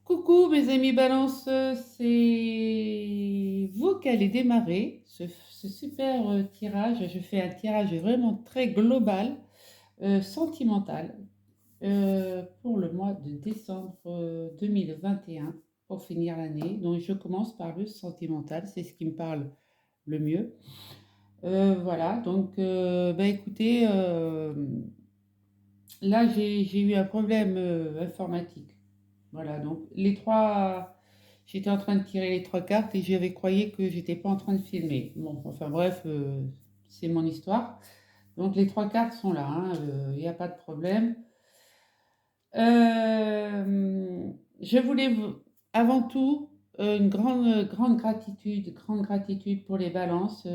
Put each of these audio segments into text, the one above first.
Coucou mes amis Balance, c'est vous qui allez démarrer ce super tirage. Je fais un tirage vraiment très global, sentimental, pour le mois de décembre 2021, pour finir l'année. Donc je commence par le sentimental, c'est ce qui me parle le mieux. Voilà, donc bah, écoutez, là j'ai eu un problème informatique. Voilà, donc j'étais en train de tirer les trois cartes et j'avais croyé que j'étais pas en train de filmer. Bon, enfin bref, c'est mon histoire. Donc les trois cartes sont là, hein, il n'y a pas de problème. Je voulais avant tout une grande gratitude pour les balances,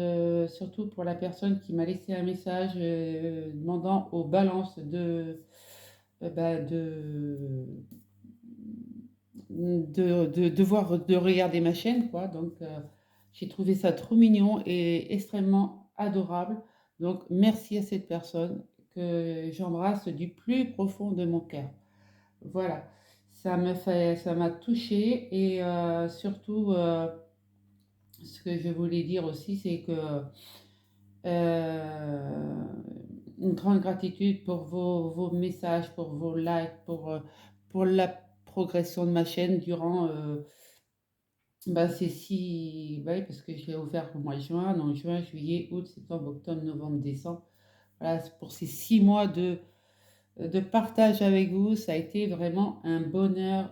surtout pour la personne qui m'a laissé un message demandant aux balances de regarder ma chaîne, quoi. Donc, j'ai trouvé ça trop mignon et extrêmement adorable. Donc, merci à cette personne que j'embrasse du plus profond de mon cœur. Voilà, ça m'a touchée et surtout, ce que je voulais dire aussi, c'est que euh, une grande gratitude pour vos messages, pour vos likes, pour la progression de ma chaîne durant bah, c'est si, bah oui, parce que je l'ai ouvert au mois de juin, donc juin, juillet, août, septembre, octobre, novembre, décembre. Voilà, c'est pour ces 6 mois de partage avec vous, ça a été vraiment un bonheur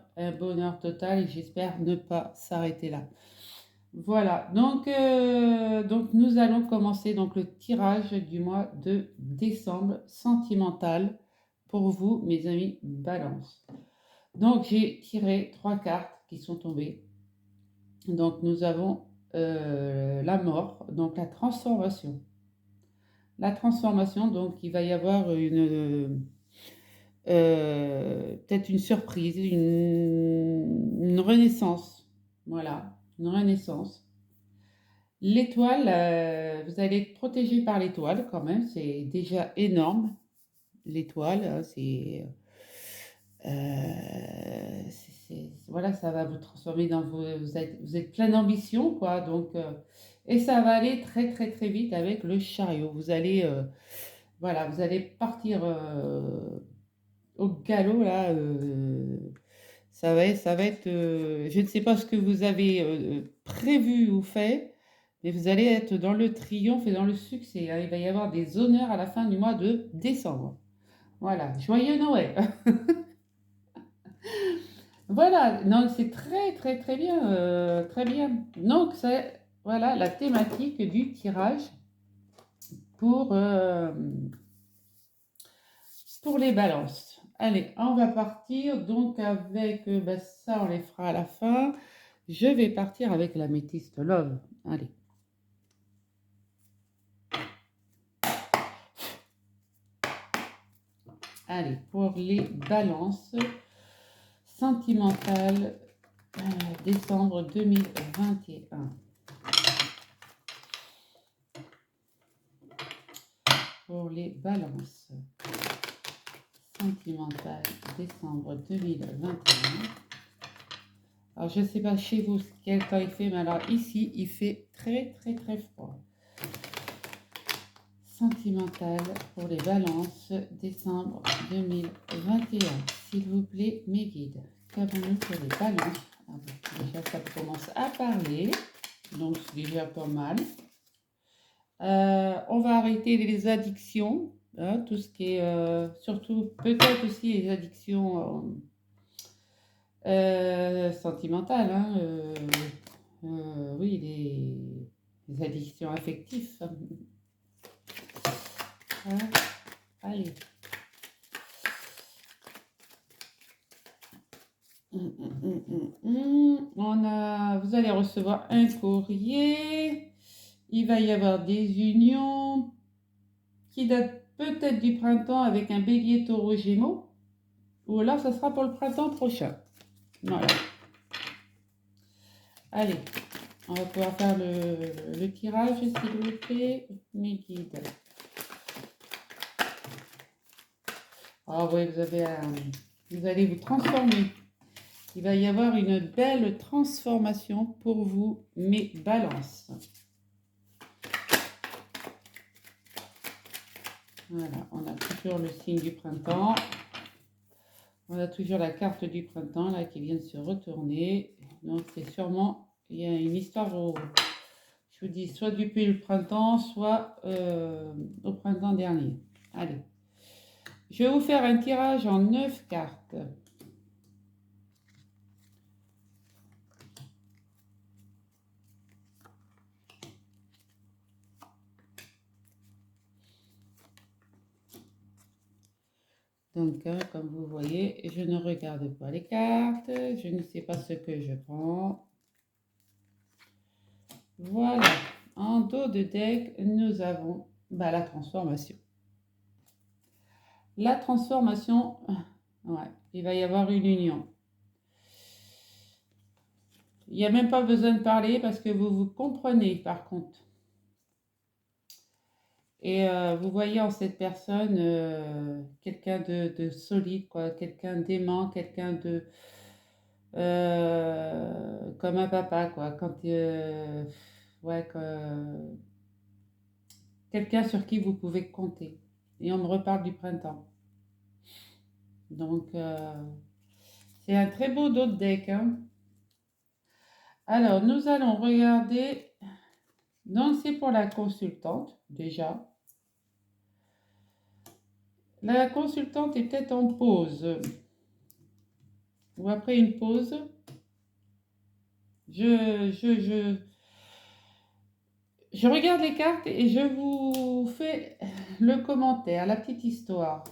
total et j'espère ne pas s'arrêter là. Voilà, donc nous allons commencer donc le tirage du mois de décembre sentimental pour vous, mes amis Balance. Donc j'ai tiré trois cartes qui sont tombées. Donc nous avons la mort, donc la transformation. La transformation, donc il va y avoir peut-être une surprise, une renaissance. Voilà, une renaissance. L'étoile, vous allez être protégé par l'étoile quand même, c'est déjà énorme. L'étoile, hein, voilà, ça va vous transformer dans vous êtes plein d'ambition, quoi. Donc, et ça va aller très, très, très vite avec le chariot. Voilà, vous allez partir au galop, là. Ça va être, je ne sais pas ce que vous avez prévu ou fait, mais vous allez être dans le triomphe et dans le succès, hein. Il va y avoir des honneurs à la fin du mois de décembre. Voilà, joyeux Noël. Voilà, non, c'est très très très bien, très bien. Donc c'est voilà la thématique du tirage pour, euh, pour les balances. Allez, on va partir donc avec, bah, ça on les fera à la fin. Je vais partir avec la métiste Love. Allez. Allez, pour les balances sentimentales, décembre 2021. Pour les balances sentimentales, décembre 2021. Alors, je ne sais pas chez vous quel temps il fait, mais alors ici, il fait très, très, très froid. Sentimentale pour les balances, décembre 2021. S'il vous plaît, mes guides, qu'avons-nous pour les balances? Ah bon, déjà, ça commence à parler, donc c'est déjà pas mal. On va arrêter les addictions, hein, tout ce qui est, surtout peut-être aussi les addictions sentimentales, hein, oui, les addictions affectives. Hein, allez. Vous allez recevoir un courrier. Il va y avoir des unions qui datent peut-être du printemps avec un bélier taureau gémeaux. Ou alors, ça sera pour le printemps prochain. Voilà. Allez, on va pouvoir faire le tirage, s'il vous plaît, mes guides. Ah oui, vous allez vous transformer. Il va y avoir une belle transformation pour vous, mes balances. Voilà, on a toujours le signe du printemps. On a toujours la carte du printemps là qui vient de se retourner. Donc c'est sûrement, il y a une histoire je vous dis, soit depuis le printemps, soit au printemps dernier. Allez, je vais vous faire un tirage en 9 cartes. Donc, comme vous voyez, je ne regarde pas les cartes. Je ne sais pas ce que je prends. Voilà. En dos de deck, nous avons la transformation. La transformation, ouais, il va y avoir une union. Il n'y a même pas besoin de parler parce que vous vous comprenez par contre. Et vous voyez en cette personne quelqu'un de solide, quoi, quelqu'un d'aimant, quelqu'un de comme un papa, quoi. Quand ouais, quelqu'un sur qui vous pouvez compter. Et on me reparle du printemps. Donc c'est un très beau dos de deck, hein. Alors nous allons regarder. Donc c'est pour la consultante déjà. La consultante est peut-être en pause. Ou après une pause, je regarde les cartes et je vous fais le commentaire, la petite histoire.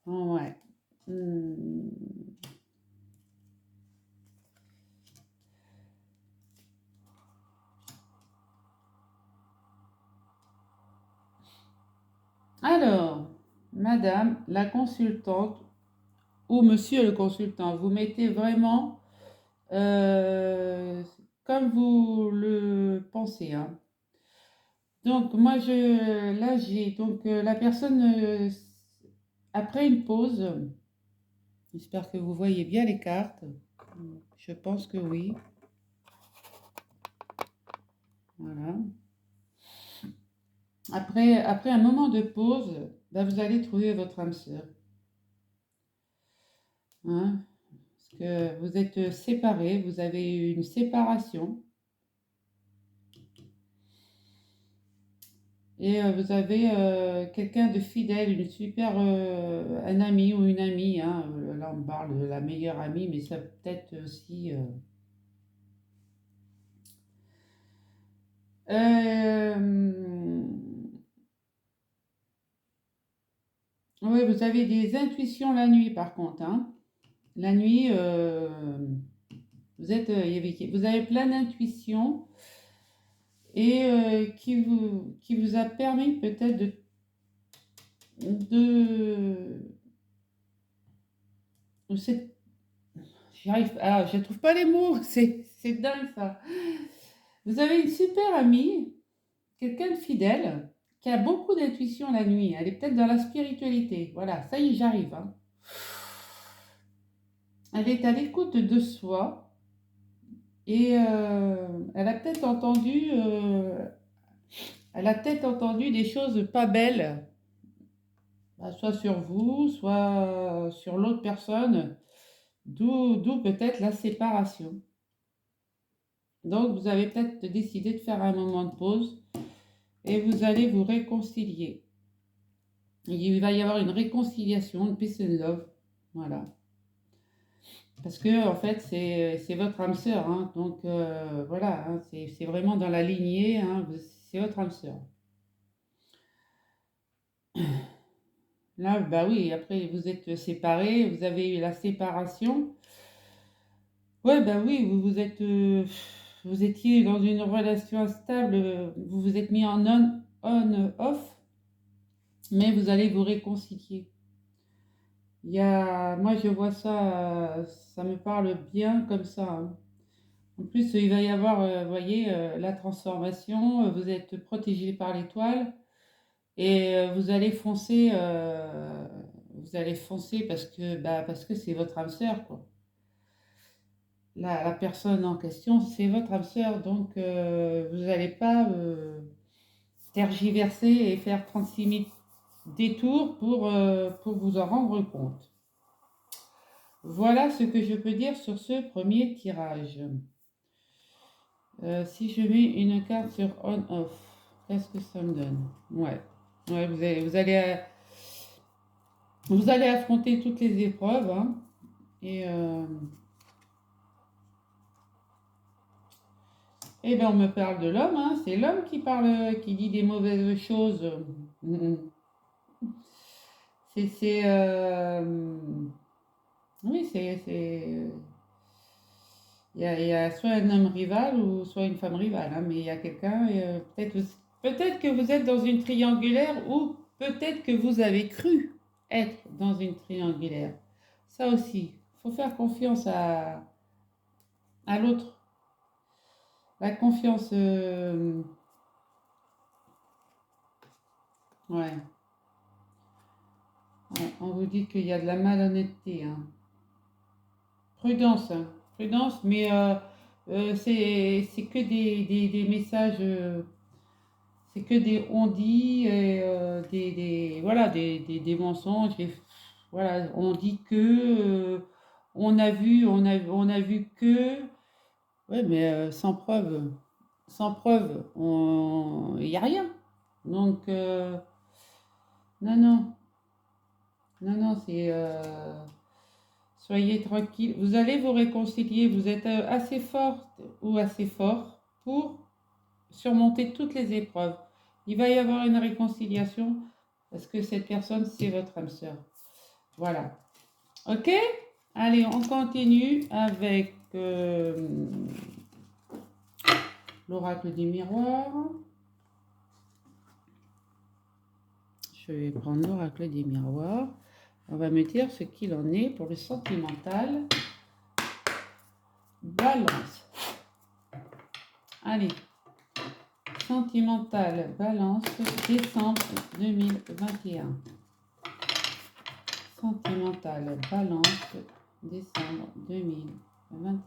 Ouais. Hmm. Alors, madame la consultante ou monsieur le consultant, vous mettez vraiment comme vous le pensez, hein. Donc, moi, là, j'ai donc la personne, après une pause, j'espère que vous voyez bien les cartes. Je pense que oui. Voilà. Après un moment de pause, vous allez trouver votre âme sœur. Hein, parce que vous êtes séparés, vous avez eu une séparation. Et vous avez quelqu'un de fidèle, une super, un ami ou une amie, hein, là on parle de la meilleure amie, mais ça peut être aussi. Oui, vous avez des intuitions la nuit par contre, hein. La nuit, vous avez plein d'intuitions et qui vous a permis peut-être de, de je trouve pas les mots, c'est dingue ça. Vous avez une super amie, quelqu'un de fidèle, qui a beaucoup d'intuition la nuit. Elle est peut-être dans la spiritualité. Voilà, ça y est, j'arrive, hein. Elle est à l'écoute de soi et elle a peut-être entendu des choses pas belles, soit sur vous, soit sur l'autre personne, d'où peut-être la séparation. Donc, vous avez peut-être décidé de faire un moment de pause et vous allez vous réconcilier. Il va y avoir une réconciliation, une peace and love. Voilà. Parce que, en fait, c'est votre âme sœur, hein. Donc, voilà, hein, c'est vraiment dans la lignée, hein, c'est votre âme sœur. Là, bah oui, après, vous êtes séparés, vous avez eu la séparation. Ouais, bah oui, vous étiez dans une relation instable, vous vous êtes mis en on-off, mais vous allez vous réconcilier. Moi je vois ça, ça me parle bien comme ça, hein. En plus, il va y avoir, vous voyez, la transformation, vous êtes protégé par l'étoile et vous allez foncer vous allez foncer parce que c'est votre âme sœur, quoi. La personne en question, c'est votre âme sœur, donc vous n'allez pas tergiverser et faire 36 000 détours pour vous en rendre compte. Voilà ce que je peux dire sur ce premier tirage. Si je mets une carte sur on-off, qu'est-ce que ça me donne? Ouais, ouais, vous allez affronter toutes les épreuves, hein, et ben on me parle de l'homme, hein, c'est l'homme qui parle, qui dit des mauvaises choses. C'est, oui, il y a soit un homme rival ou soit une femme rivale, hein, mais il y a quelqu'un, peut-être que vous êtes dans une triangulaire ou peut-être que vous avez cru être dans une triangulaire. Ça aussi, il faut faire confiance à l'autre. La confiance, ouais, ouais, on vous dit qu'il y a de la malhonnêteté, hein. Prudence, hein, prudence, mais c'est que des messages. C'est que des on-dit, et, voilà, des mensonges. Voilà, on dit que, on a vu que, ouais, mais sans preuve, il n'y a rien. Donc, non, non, non, non, soyez tranquille. Vous allez vous réconcilier. Vous êtes assez forte ou assez fort pour surmonter toutes les épreuves. Il va y avoir une réconciliation parce que cette personne, c'est votre âme sœur. Voilà. Ok. Allez, on continue avec l'oracle du miroir. Je vais prendre l'oracle des miroirs. On va me dire ce qu'il en est pour le sentimental. Balance. Allez. Sentimental, balance, décembre 2021. Sentimental, balance, décembre 2021.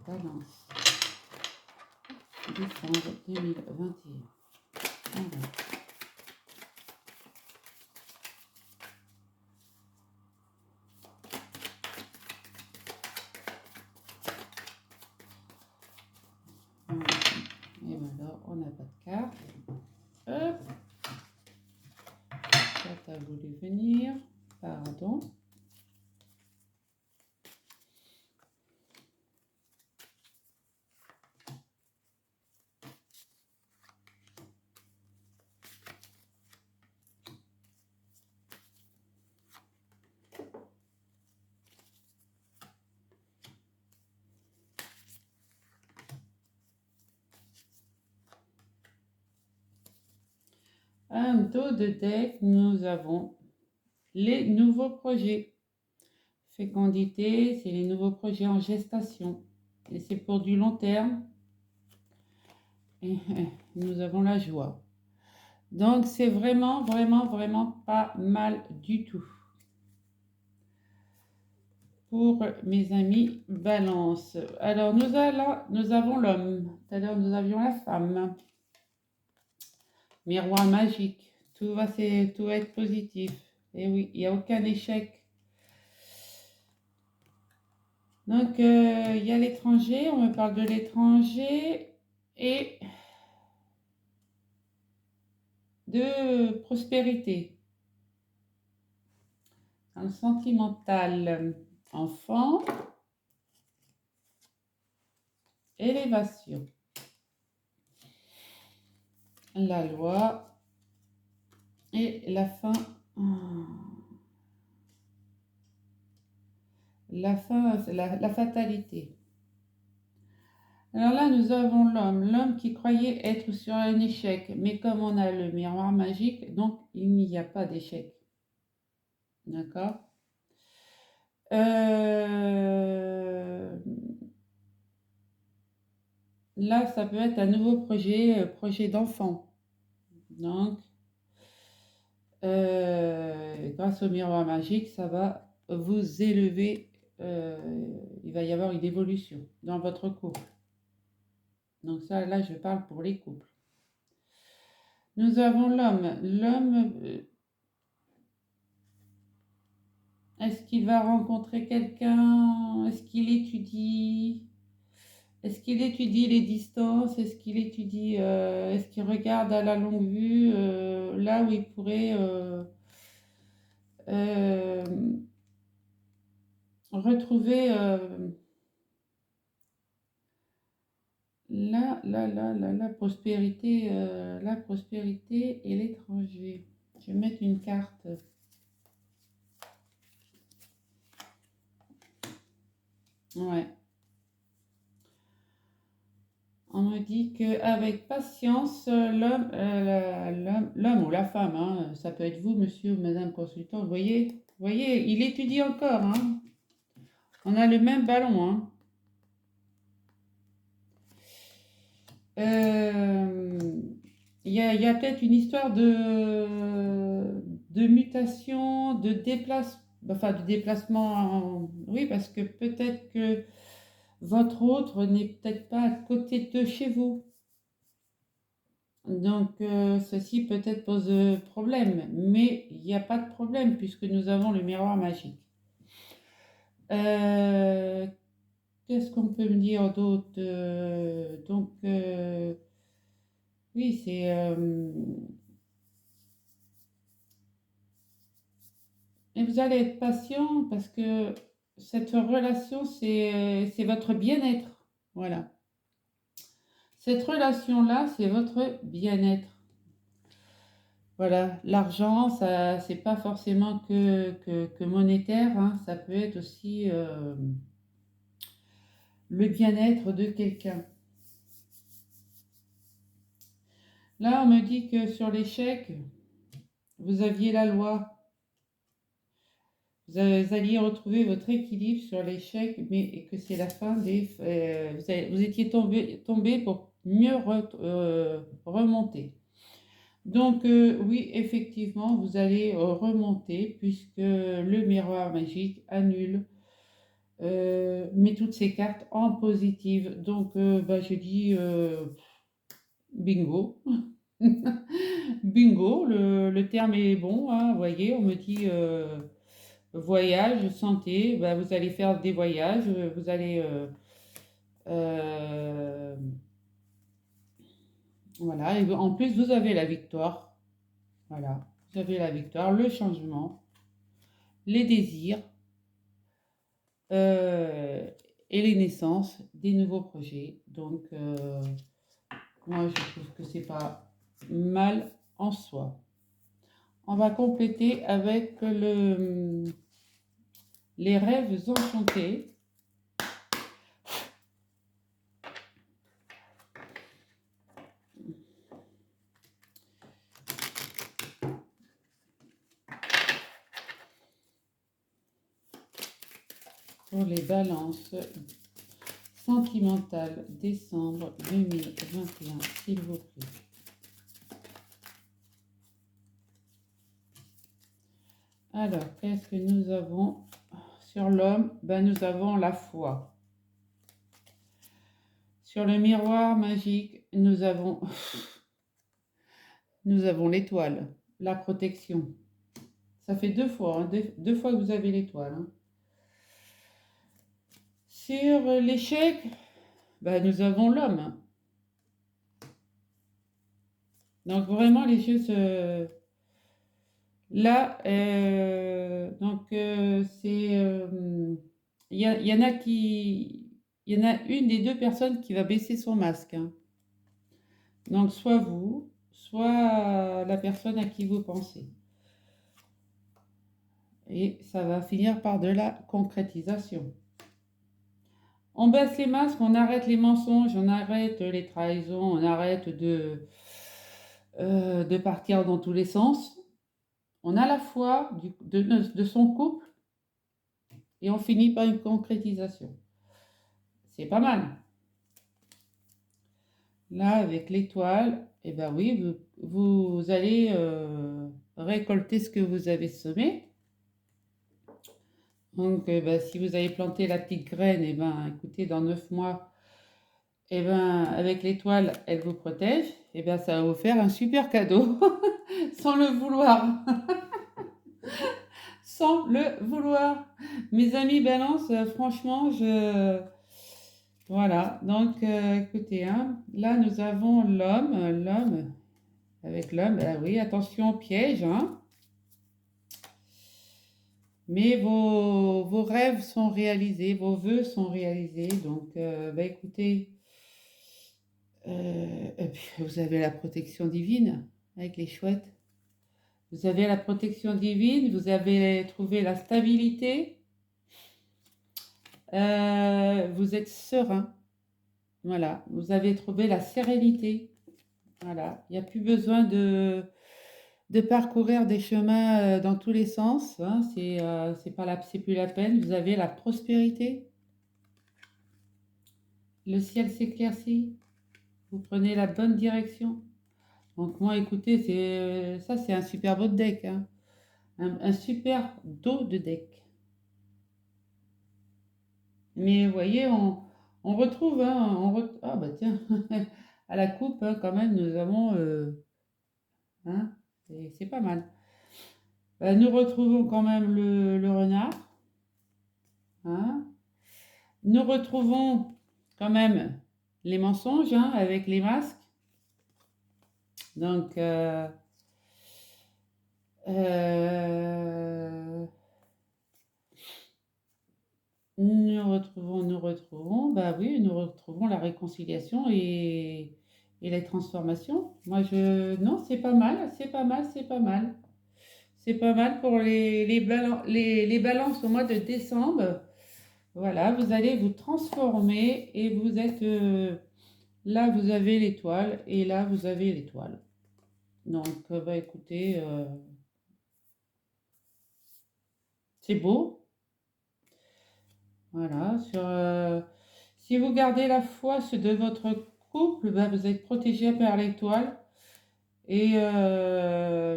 Balance, décembre 2021. Voilà. Et voilà, on n'a pas de carte. Hop. Ça a voulu venir. Pardon. Un dos de deck, nous avons les nouveaux projets. Fécondité, c'est les nouveaux projets en gestation. Et c'est pour du long terme. Et nous avons la joie. Donc c'est vraiment, vraiment, vraiment pas mal du tout. Pour mes amis Balance. Alors nous avons l'homme. Tout à l'heure nous avions la femme. Miroir magique. Tout va être positif. Et oui, il n'y a aucun échec. Donc il y a l'étranger. On me parle de l'étranger et de prospérité. Un sentimental, enfant, élévation, la loi et la fin. La fin, c'est la fatalité. Alors là, nous avons l'homme qui croyait être sur un échec, mais comme on a le miroir magique, donc il n'y a pas d'échec. D'accord. Euh, Là, ça peut être un nouveau projet, projet d'enfant. Donc, grâce au miroir magique, ça va vous élever. Il va y avoir une évolution dans votre couple. Donc ça, là, je parle pour les couples. Nous avons l'homme. L'homme, est-ce qu'il va rencontrer quelqu'un? Est-ce qu'il étudie? Est-ce qu'il étudie les distances? Est-ce qu'il étudie, est-ce qu'il regarde à la longue vue, là où il pourrait euh, retrouver la prospérité et l'étranger. Je vais mettre une carte. Ouais. On me dit qu'avec patience, l'homme ou la femme, hein, ça peut être vous, monsieur ou madame consultant, vous voyez, il étudie encore. Hein. On a le même ballon. Hein. Euh, il y a peut-être une histoire de mutation, de déplacement. Oui, parce que peut-être que votre autre n'est peut-être pas à côté de chez vous. Donc, ceci peut-être pose problème, mais il n'y a pas de problème puisque nous avons le miroir magique. Euh, Qu'est-ce qu'on peut me dire d'autre? Donc, oui, et vous allez être patient parce que cette relation, c'est votre bien-être. Voilà. Cette relation-là, c'est votre bien-être. Voilà, l'argent, ça, c'est pas forcément que monétaire, hein, ça peut être aussi le bien-être de quelqu'un. Là, on me dit que sur l'échec, vous aviez la loi, vous alliez retrouver votre équilibre sur l'échec, mais et que c'est la fin vous étiez tombé pour mieux remonter. Donc, oui, effectivement, vous allez remonter puisque le miroir magique annule met toutes ces cartes en positive. Donc, bah, je dis bingo. Bingo, le terme est bon. Hein, vous voyez, on me dit voyage, santé. Bah, vous allez faire des voyages. Vous allez. Euh, voilà. Et en plus, vous avez la victoire. Voilà. Vous avez la victoire, le changement, les désirs. euh, et les naissances des nouveaux projets. Donc, moi, je trouve que c'est pas mal en soi. On va compléter avec les rêves enchantés. Pour les balances sentimentales décembre 2021, s'il vous plaît. Alors, qu'est-ce que nous avons sur l'homme? Ben, nous avons la foi. Sur le miroir magique, nous avons l'étoile, la protection. Ça fait deux fois, hein, deux fois que vous avez l'étoile. Hein. Sur l'échec, ben, nous avons l'homme. Donc vraiment, les choses... Là, donc c'est... y en a qui... Il y en a une des deux personnes qui va baisser son masque. Hein. Donc soit vous, soit la personne à qui vous pensez. Et ça va finir par de la concrétisation. On baisse les masques, on arrête les mensonges, on arrête les trahisons, on arrête de partir dans tous les sens. On a la foi de son couple et on finit par une concrétisation. C'est pas mal. Là, avec l'étoile, eh ben oui, vous allez récolter ce que vous avez semé. Donc, ben, si vous avez planté la petite graine, eh ben, écoutez, dans 9 mois, eh ben, avec l'étoile, elle vous protège. Eh ben, ça va vous faire un super cadeau, sans le vouloir. Sans le vouloir. Mes amis balance, franchement, Voilà, donc écoutez, hein, là nous avons l'homme, avec l'homme, ah oui, attention au piège, hein, mais vos rêves sont réalisés, vos vœux sont réalisés, donc bah écoutez, et puis vous avez la protection divine avec les chouettes, vous avez la protection divine, vous avez trouvé la stabilité, vous êtes serein, voilà, vous avez trouvé la sérénité. Voilà, il n'y a plus besoin de parcourir des chemins dans tous les sens, hein, c'est pas c'est plus la peine. Vous avez la prospérité, le ciel s'éclaircit, vous prenez la bonne direction. Donc moi, écoutez, ça, c'est un super beau deck, hein, un super dos de deck. Mais vous voyez, on retrouve, hein, ah bah tiens, à la coupe, hein, quand même, nous avons, hein, c'est pas mal. Nous retrouvons quand même le renard, hein. Nous retrouvons quand même les mensonges, hein, avec les masques. Donc, euh, nous retrouvons, bah oui, nous retrouvons la réconciliation et les transformations. Non, c'est pas mal, c'est pas mal, c'est pas mal. C'est pas mal pour les balances au mois de décembre. Voilà, vous allez vous transformer et vous êtes là, vous avez l'étoile et là, vous avez l'étoile. Donc, bah écoutez, c'est beau. Voilà. Si vous gardez la foi de votre couple, bah, vous êtes protégé par l'étoile et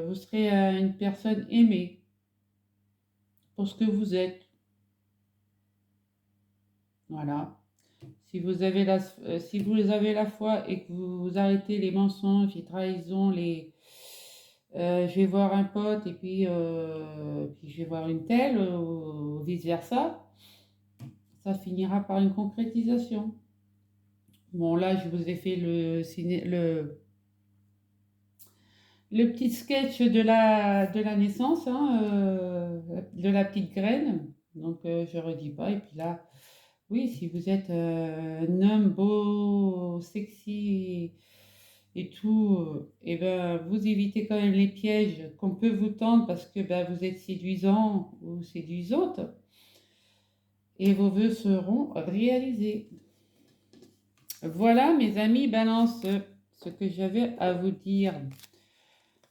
vous serez une personne aimée pour ce que vous êtes. Voilà. Si vous avez la foi et que vous arrêtez les mensonges, les trahisons, je vais voir un pote et puis je vais voir une telle, ou vice-versa, ça finira par une concrétisation. Bon, là, je vous ai fait le petit sketch de la naissance, hein, de la petite graine. Donc, je ne redis pas. Et puis là, oui, si vous êtes un homme beau, sexy et tout, et ben, vous évitez quand même les pièges qu'on peut vous tendre parce que ben, vous êtes séduisant ou séduisante et vos vœux seront réalisés. Voilà, mes amis, balance ce que j'avais à vous dire.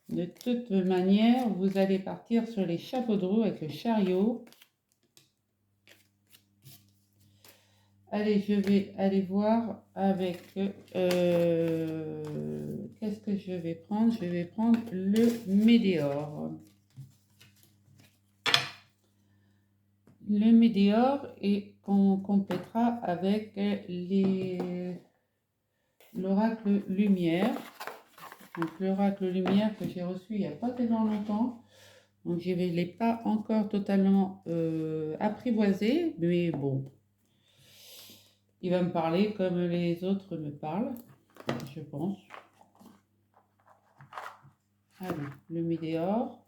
De toute manière, vous allez partir sur les chapeaux de roue avec le chariot. Allez, je vais aller voir avec... qu'est-ce que je vais prendre? Je vais prendre le Médéor. Le Médéor et qu'on complétera avec l'oracle lumière. Donc l'oracle lumière que j'ai reçu il n'y a pas tellement longtemps. Donc je ne l'ai pas encore totalement apprivoisé, mais bon, il va me parler comme les autres me parlent, je pense. Allez, le Médéor.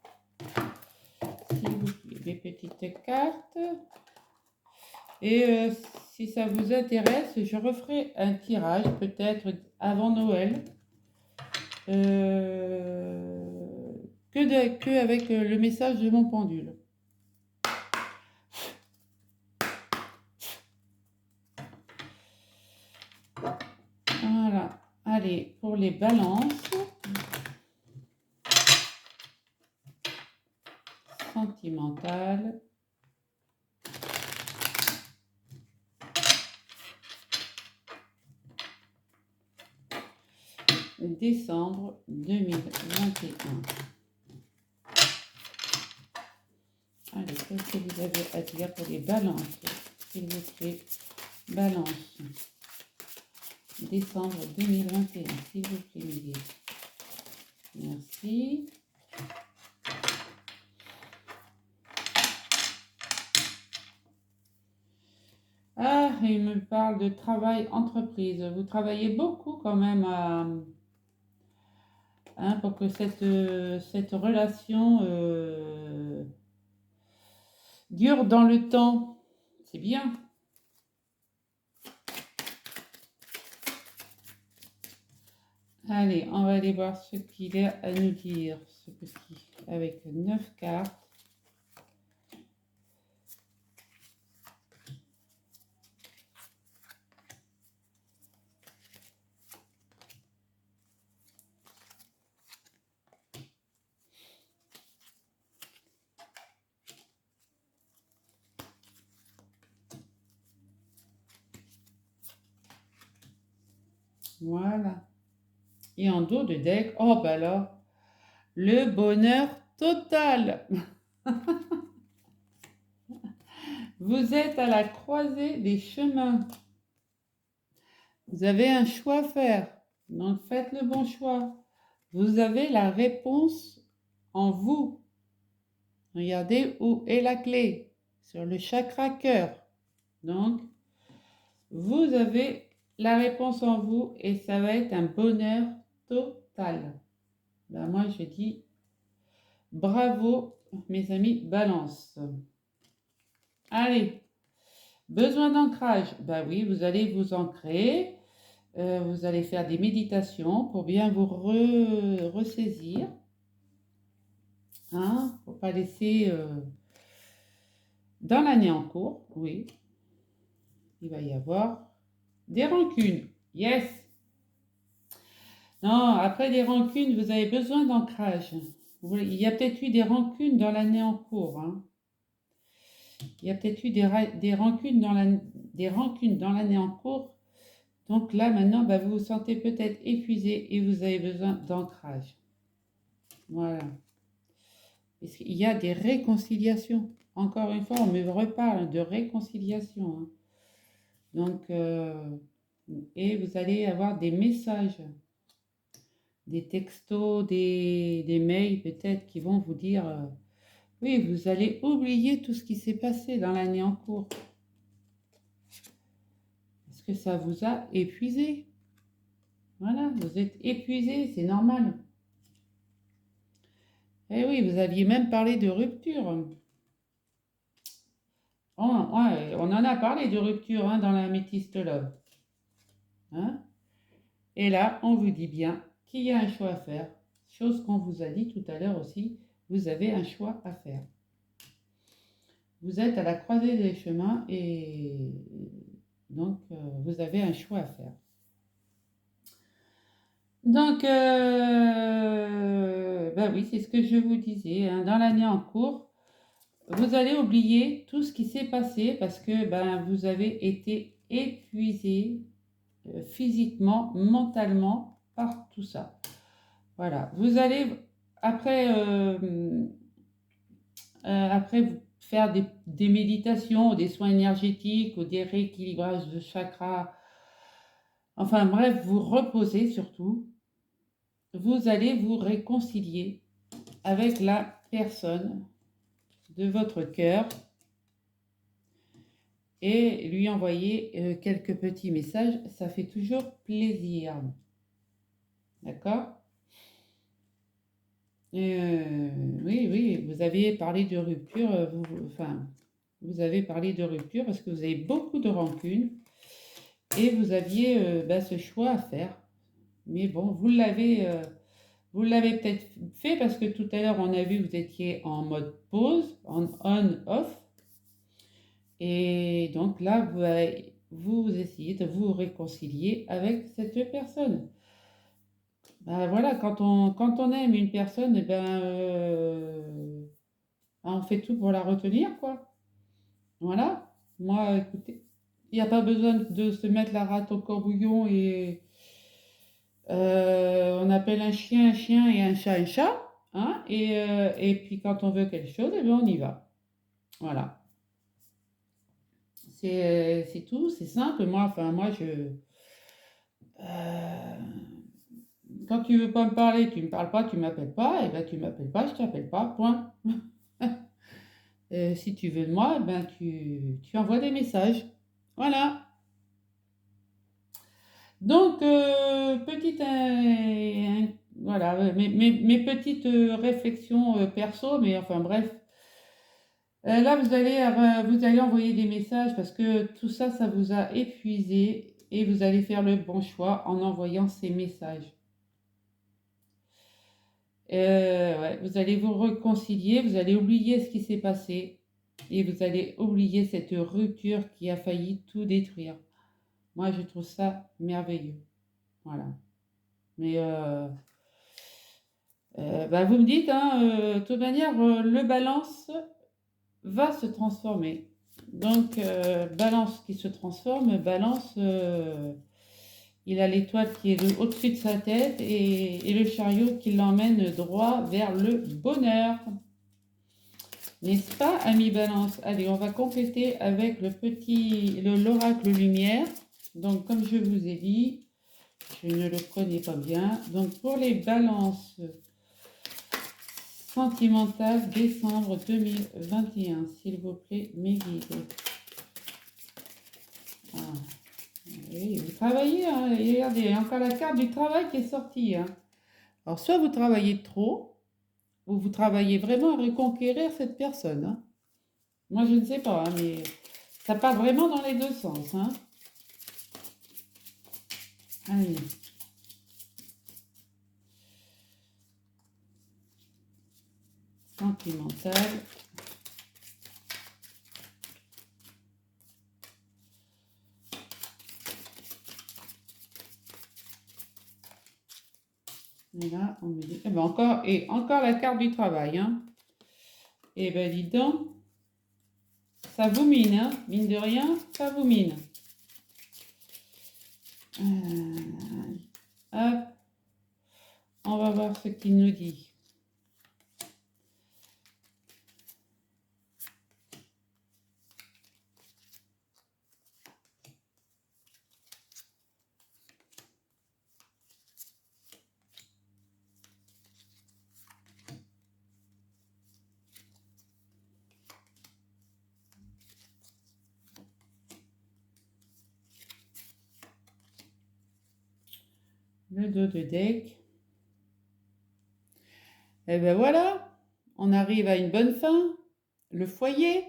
S'il vous plaît, mes petites cartes. Et si ça vous intéresse, je referai un tirage peut-être avant Noël. Que avec le message de mon pendule. Voilà. Allez, pour les balances. Sentimentale. décembre 2021. Allez, qu'est-ce que vous avez à dire pour les balances, s'il vous plaît? Balance. Décembre 2021, s'il vous plaît, Miguel. Merci. Ah, il me parle de travail entreprise. Vous travaillez beaucoup quand même pour que cette relation dure dans le temps. C'est bien. Allez, on va aller voir ce qu'il a à nous dire, ce petit, avec 9 cartes. Voilà. Et en dos de deck, oh bah là, le bonheur total. Vous êtes à la croisée des chemins. Vous avez un choix à faire. Donc faites le bon choix. Vous avez la réponse en vous. Regardez où est la clé. Sur le chakra cœur. Donc, vous avez la réponse en vous et ça va être un bonheur total. Ben moi, je dis bravo, mes amis, balance. Allez, besoin d'ancrage. Ben oui, vous allez vous ancrer. Vous allez faire des méditations pour bien vous ressaisir. Hein, pour pas laisser dans l'année en cours, oui, il va y avoir des rancunes. Yes. Non, après des rancunes, vous avez besoin d'ancrage. Il y a peut-être eu des rancunes dans l'année en cours. Hein. Il y a peut-être eu des rancunes dans l'année en cours. Donc là, maintenant, bah, vous vous sentez peut-être épuisé et vous avez besoin d'ancrage. Voilà. Parce qu'il y a des réconciliations. Encore une fois, on me reparle de réconciliation. Hein. Donc, et vous allez avoir des messages, des textos, des mails peut-être qui vont vous dire, oui, vous allez oublier tout ce qui s'est passé dans l'année en cours. Parce que ça vous a épuisé. Voilà, vous êtes épuisé, c'est normal. Eh oui, vous aviez même parlé de rupture. On en a parlé de rupture hein, dans la Métiste Love. Hein? Et là, on vous dit bien qu'il y a un choix à faire. Chose qu'on vous a dit tout à l'heure aussi, vous avez un choix à faire. Vous êtes à la croisée des chemins et donc vous avez un choix à faire. Donc, ben oui, c'est ce que je vous disais. Hein, dans l'année en cours, vous allez oublier tout ce qui s'est passé parce que ben, vous avez été épuisé physiquement, mentalement par tout ça. Voilà. Vous allez, après, après faire des méditations, des soins énergétiques ou des rééquilibrages de chakras, enfin bref, vous reposez surtout, vous allez vous réconcilier avec la personne de votre cœur et lui envoyer quelques petits messages. Ça fait toujours plaisir. D'accord? Oui, oui, vous avez parlé de rupture, vous avez parlé de rupture parce que vous avez beaucoup de rancune et vous aviez ce choix à faire. Mais bon, vous l'avez peut-être fait parce que tout à l'heure, on a vu que vous étiez en mode pause, en on-off. Et donc là, vous essayez de vous réconcilier avec cette personne. Ben voilà, quand on aime une personne, on fait tout pour la retenir, quoi. Voilà. Moi, écoutez, il n'y a pas besoin de se mettre la rate au courbouillon On appelle un chien et un chat, hein, et puis quand on veut quelque chose, eh bien, on y va. Voilà. C'est tout, c'est simple. Moi, quand tu veux pas me parler, tu me parles pas, tu m'appelles pas, et ben tu m'appelles pas, je t'appelle pas, point. Si tu veux de moi, eh ben tu envoies des messages. Voilà. Donc, voilà, mes petites réflexions perso, mais enfin bref. Là, vous allez envoyer des messages parce que tout ça, ça vous a épuisé et vous allez faire le bon choix en envoyant ces messages. Ouais, vous allez vous réconcilier, vous allez oublier ce qui s'est passé et vous allez oublier cette rupture qui a failli tout détruire. Moi, je trouve ça merveilleux. Voilà. Mais bah, vous me dites, hein, de toute manière, le balance va se transformer. Donc, balance qui se transforme, balance, il a l'étoile qui est au-dessus de sa tête et le chariot qui l'emmène droit vers le bonheur. N'est-ce pas, ami balance? Allez, on va compléter avec l'oracle lumière. Donc, comme je vous ai dit, je ne le connais pas bien. Donc, pour les balances sentimentales, décembre 2021, s'il vous plaît, mes guides. Ah, oui, vous travaillez, hein, et regardez, il y a encore la carte du travail qui est sortie, hein. Alors, soit vous travaillez trop, ou vous travaillez vraiment à reconquérir cette personne, hein. Moi, je ne sais pas, hein, mais ça part vraiment dans les deux sens, hein. Allez. Sentimental. Et là, on me dit, eh ben encore la carte du travail, hein. Eh ben, dis donc, ça vous mine, hein. Mine de rien, ça vous mine. Hop, on va voir ce qu'il nous dit. Le dos de deck. Et ben voilà, on arrive à une bonne fin. Le foyer.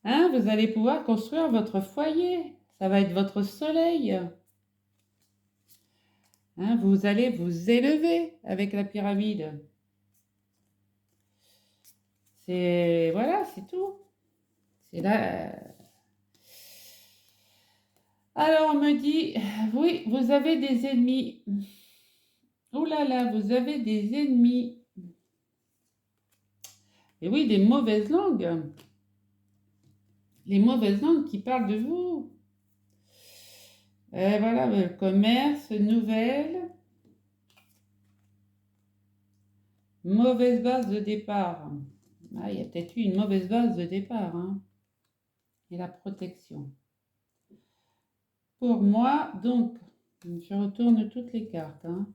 Hein, vous allez pouvoir construire votre foyer. Ça va être votre soleil. Hein, vous allez vous élever avec la pyramide. C'est voilà, c'est tout. C'est là. Alors on me dit, oui, vous avez des ennemis. Oh là là, vous avez des ennemis. Et oui, des mauvaises langues. Les mauvaises langues qui parlent de vous. Voilà, le commerce, nouvelle. Mauvaise base de départ. Ah, il y a peut-être eu une mauvaise base de départ, hein. Et la protection. Pour moi, donc, je retourne toutes les cartes, hein.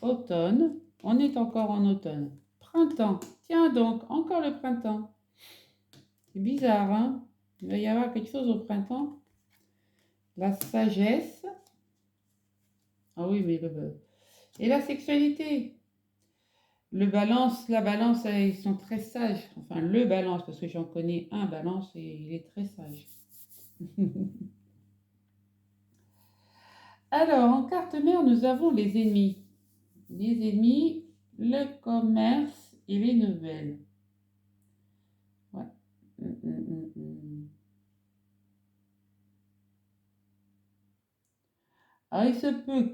Automne, on est encore en automne. Printemps, tiens donc, encore le printemps. C'est bizarre, hein. Il va y avoir quelque chose au printemps. La sagesse. Ah oui, mais et la sexualité. La balance, ils sont très sages. Enfin, le balance, parce que j'en connais un balance et il est très sage. Alors, en carte mère, nous avons les ennemis. Les ennemis, le commerce et les nouvelles. Ouais. Alors, il se peut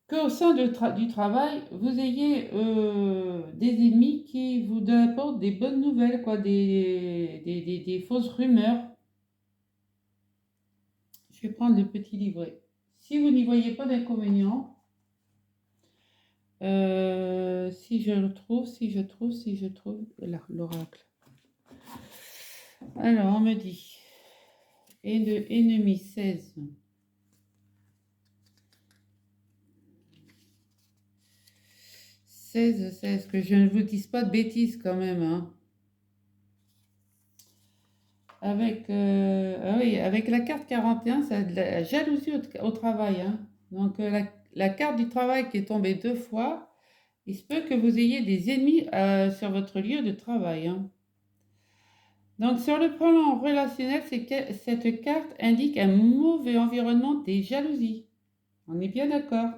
qu'au sein du travail, vous ayez des ennemis qui vous apportent des bonnes nouvelles, quoi, des fausses rumeurs. Je vais prendre le petit livret. Si vous n'y voyez pas d'inconvénient, si je trouve, là, l'oracle. Alors, on me dit, ennemi 16. 16, que je ne vous dise pas de bêtises quand même, hein. Ah oui, avec la carte 41, ça a de la jalousie au travail, hein. Donc, la carte du travail qui est tombée 2 fois, il se peut que vous ayez des ennemis sur votre lieu de travail, hein. Donc, sur le plan relationnel, cette carte indique un mauvais environnement des jalousies. On est bien d'accord.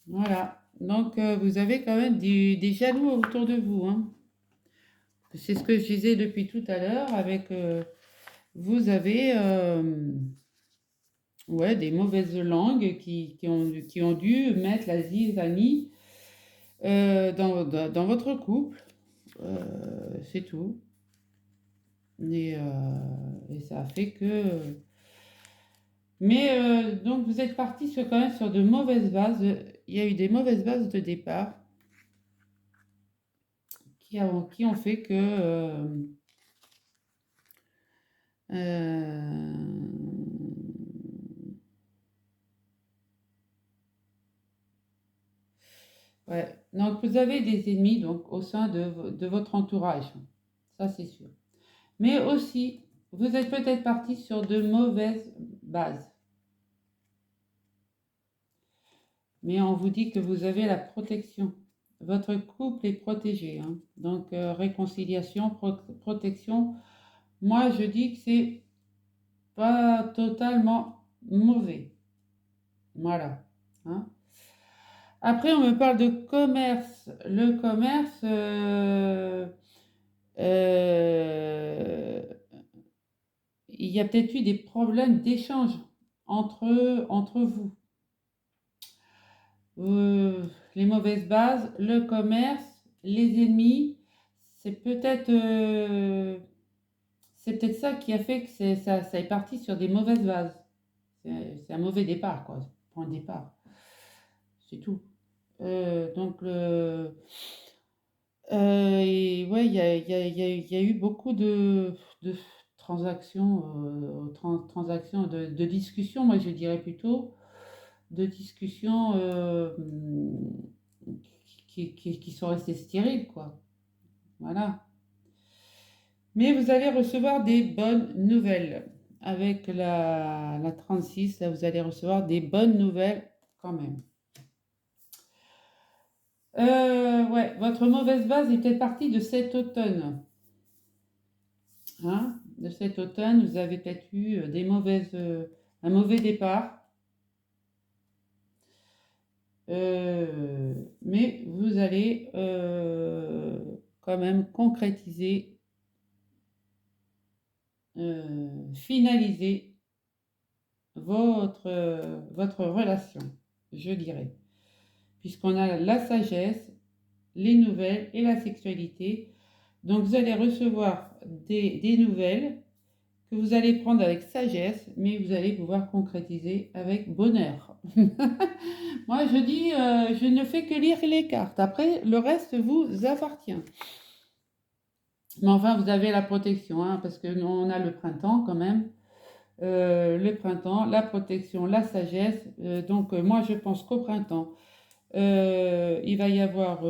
Voilà. Donc, vous avez quand même des jaloux autour de vous, hein. C'est ce que je disais depuis tout à l'heure avec vous avez ouais, des mauvaises langues qui ont dû mettre la zizanie dans votre couple. C'est tout. Et ça a fait que... Mais donc vous êtes parti quand même sur de mauvaises bases. Il y a eu des mauvaises bases de départ qui ont fait que... ouais. Donc vous avez des ennemis donc, au sein de votre entourage. Ça c'est sûr. Mais aussi, vous êtes peut-être parti sur de mauvaises bases. Mais on vous dit que vous avez la protection. Votre couple est protégé, hein. Donc, réconciliation, protection. Moi, je dis que c'est pas totalement mauvais. Voilà, hein. Après, on me parle de commerce. Le commerce, euh, il y a peut-être eu des problèmes d'échange entre vous. Les mauvaises bases, le commerce, les ennemis, c'est peut-être ça qui a fait que ça est parti sur des mauvaises bases. C'est un mauvais départ, quoi. Point de départ. C'est tout. Donc, et ouais, il y a eu beaucoup de transactions, transactions de discussions, moi je dirais plutôt, de discussions qui sont restées stériles, quoi. Voilà. Mais vous allez recevoir des bonnes nouvelles. Avec la 36, là, vous allez recevoir des bonnes nouvelles quand même. Ouais, votre mauvaise base était partie de cet automne. Hein? De cet automne, vous avez peut-être eu un mauvais départ. Mais vous allez quand même concrétiser, finaliser votre relation, je dirais. Puisqu'on a la sagesse, les nouvelles et la sexualité. Donc vous allez recevoir des nouvelles que vous allez prendre avec sagesse, mais vous allez pouvoir concrétiser avec bonheur. Moi, je dis, je ne fais que lire les cartes. Après, le reste vous appartient. Mais enfin, vous avez la protection, hein, parce que nous, on a le printemps quand même. Le printemps, la protection, la sagesse. Donc, moi, je pense qu'au printemps, il va y avoir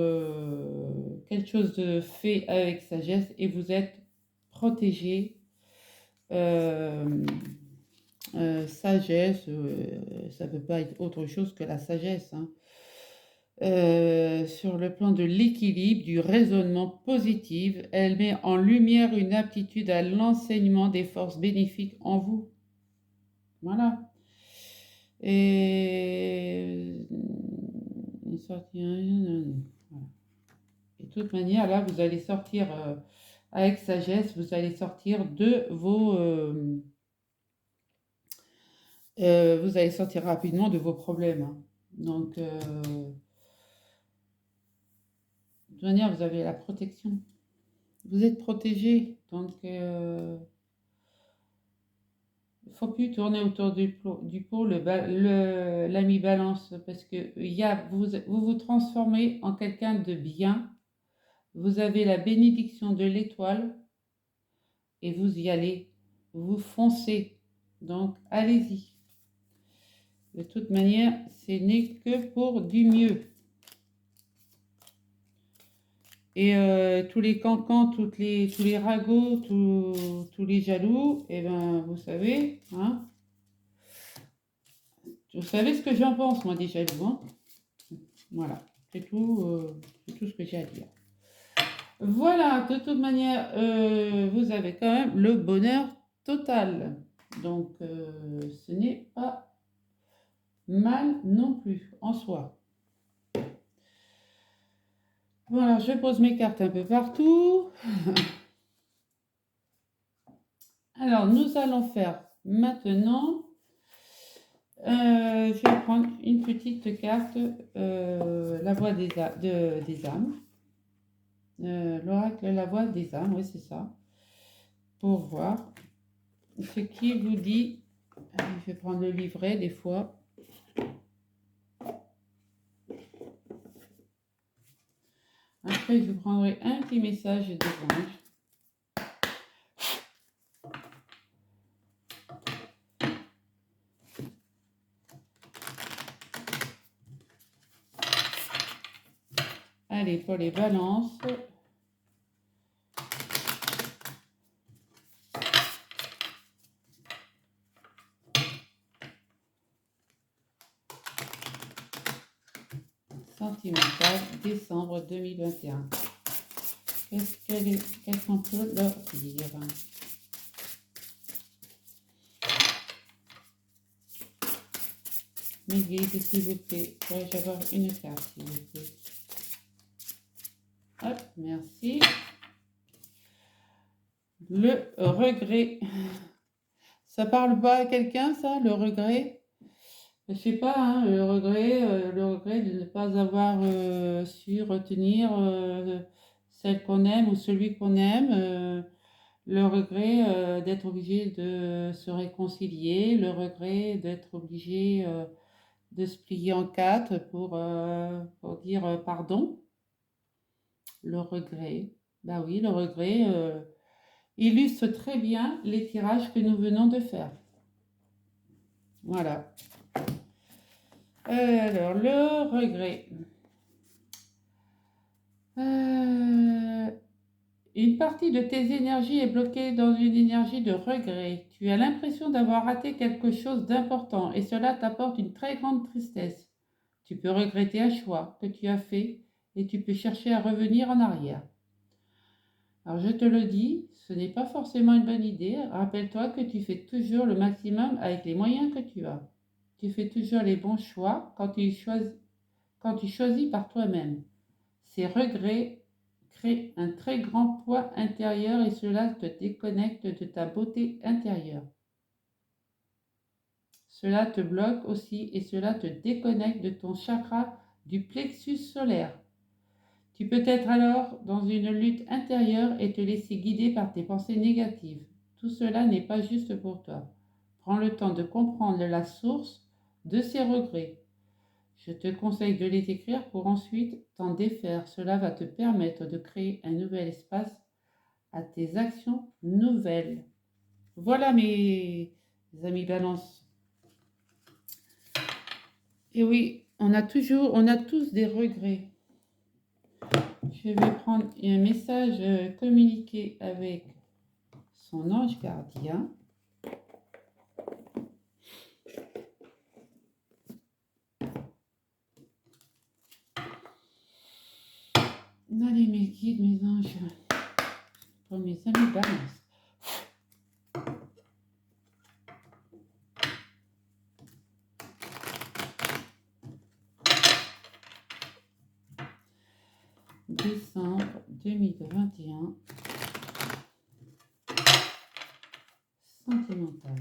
quelque chose de fait avec sagesse et vous êtes protégé. Euh, Sagesse, ça ne peut pas être autre chose que la sagesse, hein. Sur le plan de l'équilibre, du raisonnement positif, elle met en lumière une aptitude à l'enseignement des forces bénéfiques en vous. Voilà. Et voilà. Et de toute manière, là, vous allez sortir avec sagesse, vous allez sortir de vos... vous allez sortir rapidement de vos problèmes, hein. Donc, de toute manière, vous avez la protection. Vous êtes protégé. Donc, faut plus tourner autour du pot l'ami balance parce que vous vous transformez en quelqu'un de bien. Vous avez la bénédiction de l'étoile et vous y allez. Vous foncez. Donc, allez-y. De toute manière, ce n'est que pour du mieux. Et tous les cancans, tous les ragots, tous les jaloux, eh ben, vous savez, hein, vous savez ce que j'en pense, moi, des jaloux. Hein. Voilà, c'est tout ce que j'ai à dire. Voilà, de toute manière, vous avez quand même le bonheur total. Donc, ce n'est pas mal non plus en soi. Voilà, je pose mes cartes un peu partout. Alors, nous allons faire maintenant, je vais prendre une petite carte, la voix des âmes. L'oracle, la voix des âmes, oui, c'est ça. Pour voir ce qui vous dit. Je vais prendre le livret des fois. Après, je prendrai un petit message des anges. Allez, pour les balances. Sentimental, décembre 2021. Qu'est-ce qu'on peut leur dire? Mes guides, s'il vous plaît. Pourrais-je avoir une carte, s'il vous plaît? Hop, merci. Le regret. Ça parle pas à quelqu'un, ça, le regret? Je sais pas, hein, le regret de ne pas avoir su retenir celle qu'on aime ou celui qu'on aime. Le regret d'être obligé de se réconcilier, le regret d'être obligé de se plier en quatre pour dire pardon. Le regret, bah oui, le regret illustre très bien les tirages que nous venons de faire. Voilà. Alors, le regret. Une partie de tes énergies est bloquée dans une énergie de regret. Tu as l'impression d'avoir raté quelque chose d'important et cela t'apporte une très grande tristesse. Tu peux regretter un choix que tu as fait et tu peux chercher à revenir en arrière. Alors je te le dis, ce n'est pas forcément une bonne idée. Rappelle-toi que tu fais toujours le maximum avec les moyens que tu as. Tu fais toujours les bons choix quand tu choisis par toi-même. Ces regrets créent un très grand poids intérieur et cela te déconnecte de ta beauté intérieure. Cela te bloque aussi et cela te déconnecte de ton chakra du plexus solaire. Tu peux être alors dans une lutte intérieure et te laisser guider par tes pensées négatives. Tout cela n'est pas juste pour toi. Prends le temps de comprendre la source de ces regrets. Je te conseille de les écrire pour ensuite t'en défaire. Cela va te permettre de créer un nouvel espace à tes actions nouvelles. Voilà mes amis balance. Et oui, on a tous des regrets. Je vais prendre un message communiqué avec son ange gardien. Allez, mes guides, mes anges, pour mes amis balance. Décembre 2021. Sentimental.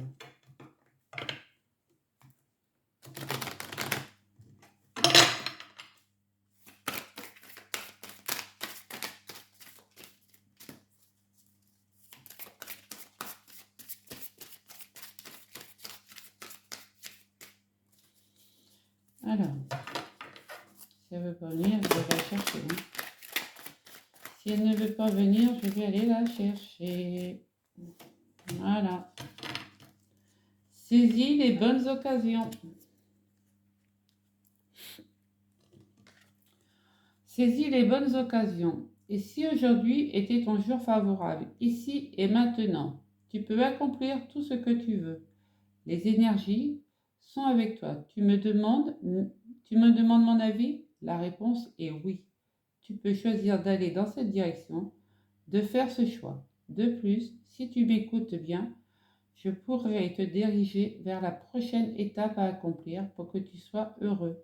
Alors, si elle ne veut pas venir, je vais la chercher. Hein. Si elle ne veut pas venir, je vais aller la chercher. Voilà. Saisis les bonnes occasions. Saisis les bonnes occasions. Et si aujourd'hui était ton jour favorable, ici et maintenant, tu peux accomplir tout ce que tu veux. Les énergies sont avec toi. Tu me demandes mon avis? La réponse est oui. Tu peux choisir d'aller dans cette direction, de faire ce choix. De plus, si tu m'écoutes bien, je pourrai te diriger vers la prochaine étape à accomplir pour que tu sois heureux.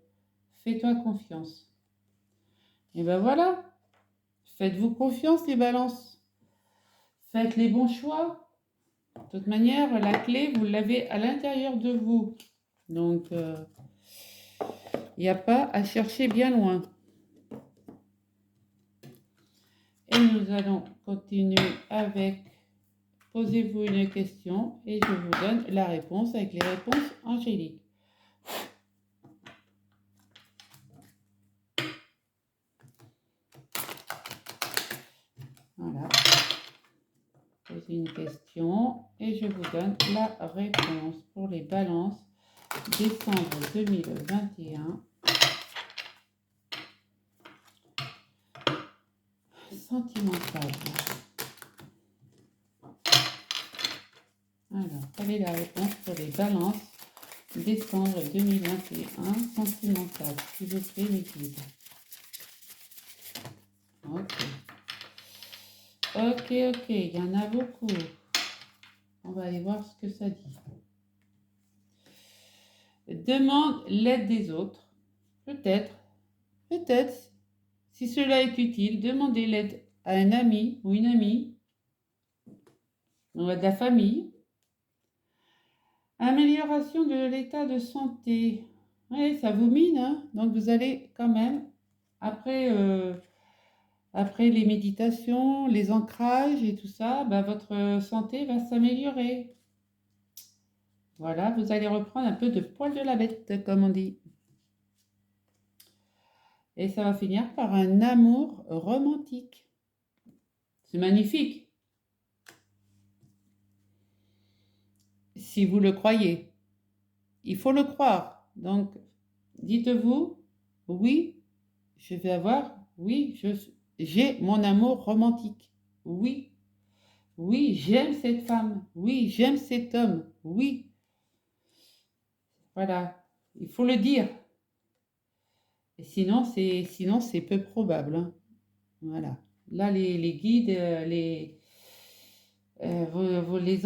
Fais-toi confiance. Et ben voilà, faites-vous confiance les balances. Faites les bons choix. De toute manière, la clé, vous l'avez à l'intérieur de vous. Donc, il n'y a pas à chercher bien loin. Et nous allons continuer avec posez-vous une question et je vous donne la réponse avec les réponses angéliques. Voilà. Posez une question et je vous donne la réponse pour les balances décembre 2021. Sentimental. Alors, quelle est la réponse pour les balances décembre 2021 sentimental? S'il vous plaît, mes guides. Ok, il y en a beaucoup. On va aller voir ce que ça dit. Demande l'aide des autres. Peut-être, si cela est utile, demandez l'aide à un ami ou une amie, ou à de la famille. Amélioration de l'état de santé. Oui, ça vous mine, hein? Donc vous allez quand même, après les méditations, les ancrages et tout ça, bah, votre santé va s'améliorer. Voilà, vous allez reprendre un peu de poil de la bête, comme on dit. Et ça va finir par un amour romantique. C'est magnifique. Si vous le croyez. Il faut le croire. Donc, dites-vous, oui, je vais avoir, oui, j'ai mon amour romantique. Oui, oui, j'aime cette femme. Oui, j'aime cet homme. Oui. Voilà, il faut le dire. Et sinon, c'est peu probable. Hein. Voilà. Là, les guides, les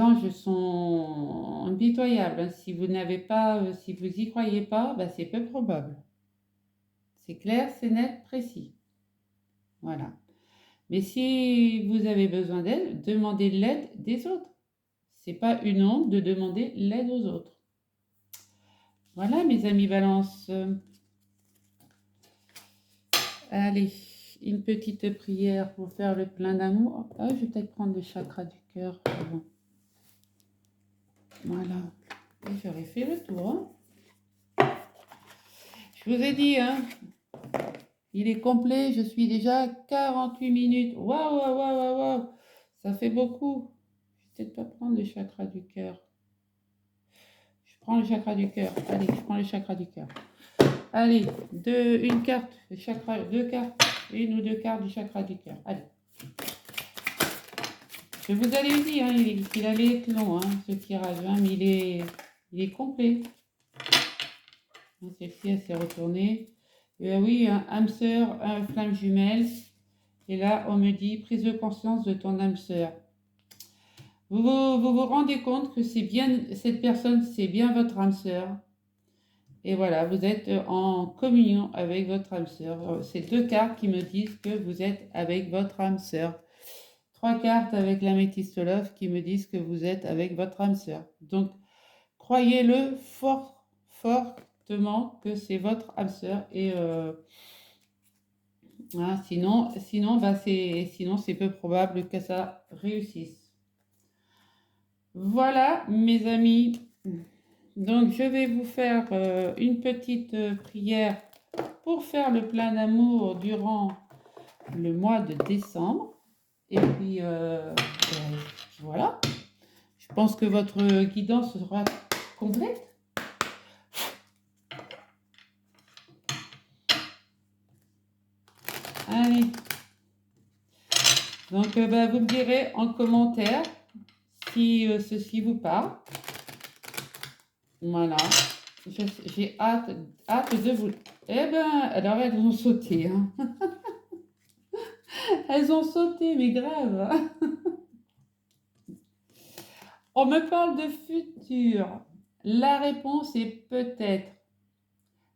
anges sont impitoyables. Hein. Si vous n'avez pas, si vous y croyez pas, bah, c'est peu probable. C'est clair, c'est net, précis. Voilà. Mais si vous avez besoin d'aide, demandez l'aide des autres. C'est pas une honte de demander l'aide aux autres. Voilà, mes amis Balance. Allez, une petite prière pour faire le plein d'amour. Ah, je vais peut-être prendre le chakra du cœur. Bon. Voilà. Et j'aurais fait le tour. Hein. Je vous ai dit, hein, il est complet. Je suis déjà à 48 minutes. Waouh. Ça fait beaucoup. Je vais peut-être pas prendre le chakra du cœur. Je prends le chakra du cœur. Allez, je prends le chakra du cœur. Allez, une carte, le chakra, deux cartes, une ou deux cartes du chakra du cœur. Allez. Je vous avais dit, hein, il allait être long, hein, ce tirage, hein, mais il est complet. Celle-ci, elle s'est retournée. Oui, un âme sœur, un flamme jumelle. Et là, on me dit, prise de conscience de ton âme sœur. Vous vous rendez compte que c'est bien, cette personne, c'est bien votre âme sœur. Et voilà, vous êtes en communion avec votre âme sœur. C'est deux cartes qui me disent que vous êtes avec votre âme sœur. Trois cartes avec la métiste love qui me disent que vous êtes avec votre âme sœur. Donc, croyez-le fortement que c'est votre âme sœur. Et hein, sinon, c'est peu probable que ça réussisse. Voilà, mes amis. Donc, je vais vous faire une petite prière pour faire le plein d'amour durant le mois de décembre. Et puis, voilà. Je pense que votre guidance sera complète. Allez. Donc, vous me direz en commentaire si ceci vous parle. Voilà. J'ai hâte de vous... Eh ben, alors elles ont sauté. Hein. Elles ont sauté, mais grave. Hein. On me parle de futur. La réponse est peut-être.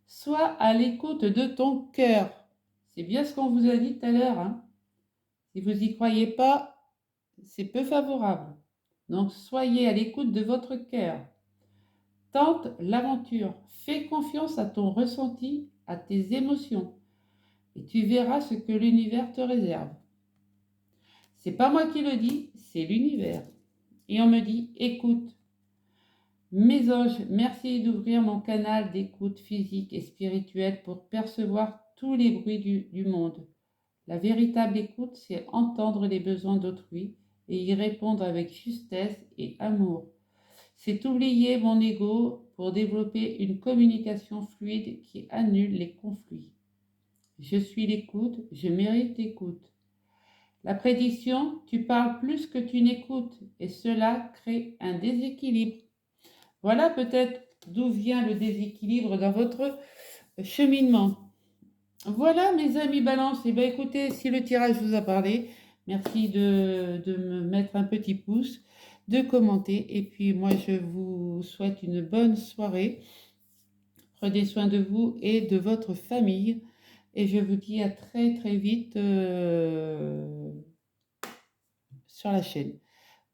Sois à l'écoute de ton cœur. C'est bien ce qu'on vous a dit tout à l'heure. Hein. Si vous n'y croyez pas, c'est peu favorable. Donc, soyez à l'écoute de votre cœur. Tente l'aventure. Fais confiance à ton ressenti, à tes émotions. Et tu verras ce que l'univers te réserve. C'est pas moi qui le dis, c'est l'univers. Et on me dit, écoute, mes anges, merci d'ouvrir mon canal d'écoute physique et spirituelle pour percevoir tous les bruits du monde. La véritable écoute, c'est entendre les besoins d'autrui et y répondre avec justesse et amour. C'est oublier mon ego pour développer une communication fluide qui annule les conflits. Je suis l'écoute, je mérite l'écoute. La prédiction, tu parles plus que tu n'écoutes et cela crée un déséquilibre. Voilà peut-être d'où vient le déséquilibre dans votre cheminement. Voilà mes amis balance. Et bien écoutez, si le tirage vous a parlé, merci de me mettre un petit pouce, de commenter. Et puis moi je vous souhaite une bonne soirée. Prenez soin de vous et de votre famille. Et je vous dis à très très vite sur la chaîne.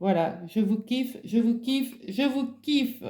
Voilà, je vous kiffe, je vous kiffe, je vous kiffe.